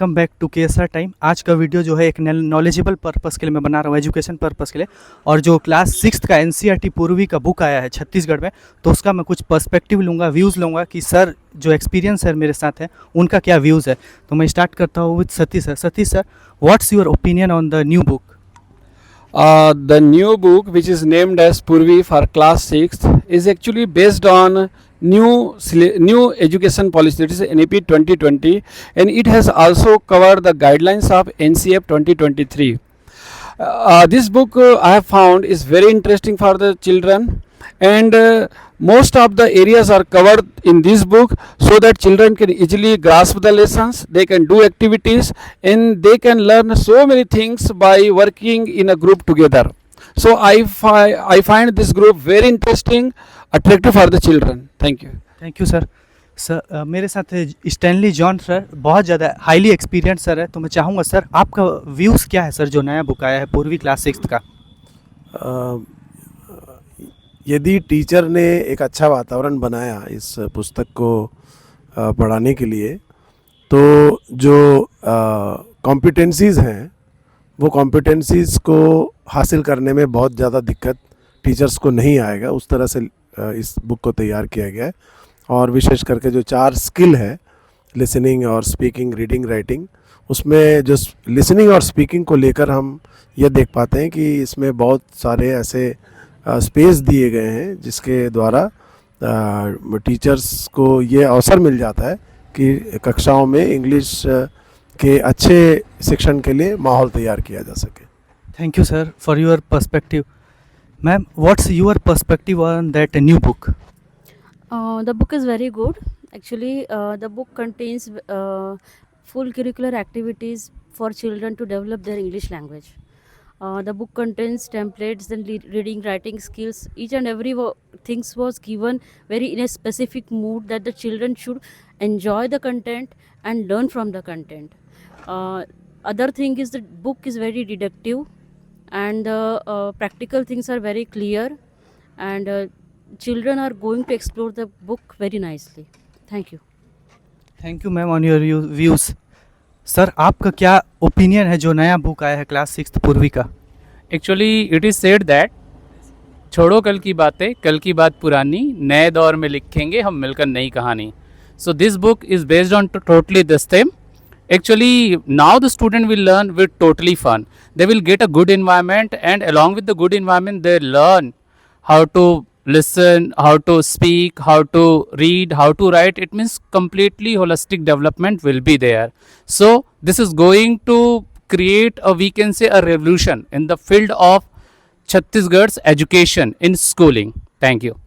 Welcome back to KSR time. आज का video जो है एक नॉलेजेबल पर्पस के लिए मैं बना रहा हूँ, एजुकेशन पर्पस के लिए। और जो क्लास 6th का एनसीईआरटी पूर्वी का बुक आया है छत्तीसगढ़ में, तो उसका मैं कुछ पर्सपेक्टिव लूँगा, व्यूज़ लूँगा कि सर जो एक्सपीरियंस सर मेरे साथ है उनका क्या व्यूज़ है। तो मैं स्टार्ट करता हूँ with Satish sir. Satish sir, what's your opinion on the new book? The new book, which is named as Purvi for class 6th, is actually based on new education policy, that is NEP 2020, and it has also covered the guidelines of NCF 2023. This book I have found is very interesting for the children, and most of the areas are covered in this book so that children can easily grasp the lessons, they can do activities, and they can learn so many things by working in a group together. So I find this group very interesting, attractive for the children. Thank you. Thank you sir. Sir मेरे साथ Stanley John sir, बहुत ज़्यादा highly experience sir है। तो मैं चाहूँगा sir आपका views क्या है सर जो नया बुक आया है पूर्वी क्लास 6th का? यदि टीचर ने एक अच्छा वातावरण बनाया इस पुस्तक को पढ़ाने के लिए, तो जो कॉम्पिटेंसीज़ हैं वो कॉम्पिटेंसीज़ को हासिल करने में बहुत ज़्यादा दिक्कत टीचर्स को नहीं आएगा। उस तरह से इस बुक को तैयार किया गया है। और विशेष करके जो 4 स्किल है, लिसनिंग और स्पीकिंग, रीडिंग, राइटिंग, उसमें जो लिसनिंग और स्पीकिंग को लेकर हम यह देख पाते हैं कि इसमें बहुत सारे ऐसे स्पेस दिए गए हैं जिसके द्वारा टीचर्स को ये अवसर मिल जाता है कि कक्षाओं में इंग्लिश के अच्छे शिक्षण के लिए माहौल तैयार किया जा सके। Thank you sir for your perspective. Ma'am, what's your perspective on that new book? The book is very good. Actually, the book contains full curricular activities for children to develop their English language. The book contains templates and reading, writing skills. Each and every things was given very in a specific mood that the children should enjoy the content and learn from the content. Other thing is the book is very deductive, and the practical things are very clear, and children are going to explore the book very nicely. Thank you. Thank you ma'am on your views. Sir आपका क्या opinion है जो नया book आया है class 6th पूर्वी का? Actually it is said that छोड़ो कल की बातें, कल की बात पुरानी, नए दौर में लिखेंगे हम मिलकर नई कहानी। So this book is based on totally this theme. Actually, now the student will learn with totally fun. They will get a good environment, and along with the good environment, they learn how to listen, how to speak, how to read, how to write. It means completely holistic development will be there. So this is going to create we can say a revolution in the field of Chhattisgarh's education in schooling. Thank you.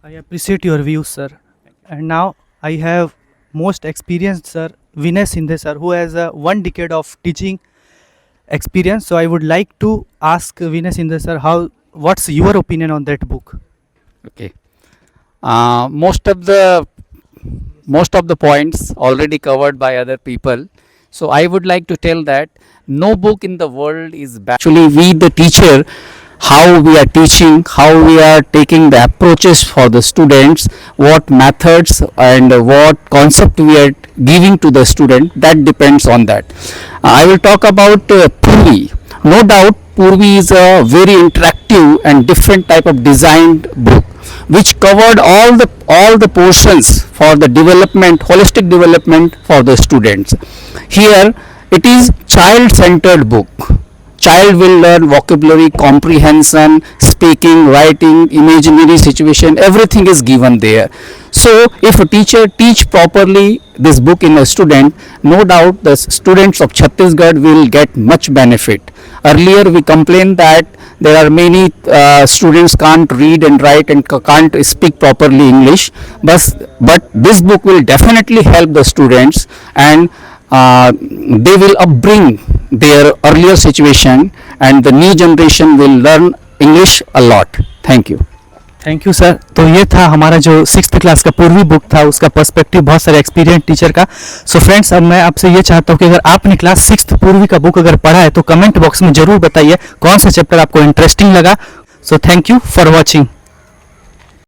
I appreciate your views, sir. And now I have most experienced sir, Vinay Sindhe sir, who has 1 decade of teaching experience. So I would like to ask Vinay Sindhe sir, what's your opinion on that book? Okay. Most of the points already covered by other people. So I would like to tell that no book in the world is bad. Actually, we the teacher, how we are teaching, how we are taking the approaches for the students, what methods and what concept we are giving to the student, that depends on that. I will talk about Purvi. No doubt Purvi is a very interactive and different type of designed book which covered all the portions for the development, holistic development for the students. Here it is child centered book. Child will learn vocabulary, comprehension, speaking, writing, imaginary situation, everything is given there. So if a teacher teach properly this book in a student, no doubt the students of Chhattisgarh will get much benefit. Earlier we complained that there are many students can't read and write and can't speak properly English, but this book will definitely help the students, and they will upbring their earlier situation, and the new generation will learn English a lot. Thank you. Thank you sir. तो ये था हमारा जो 6th class का पूर्वी book था, उसका perspective बहुत सारे एक्सपीरियंस टीचर का। सो फ्रेंड्स, अब मैं आपसे ये चाहता हूँ कि अगर आपने क्लास 6th पूर्वी का बुक अगर पढ़ा है तो कमेंट बॉक्स में ज़रूर बताइए कौन सा चैप्टर आपको इंटरेस्टिंग लगा। So thank you for watching.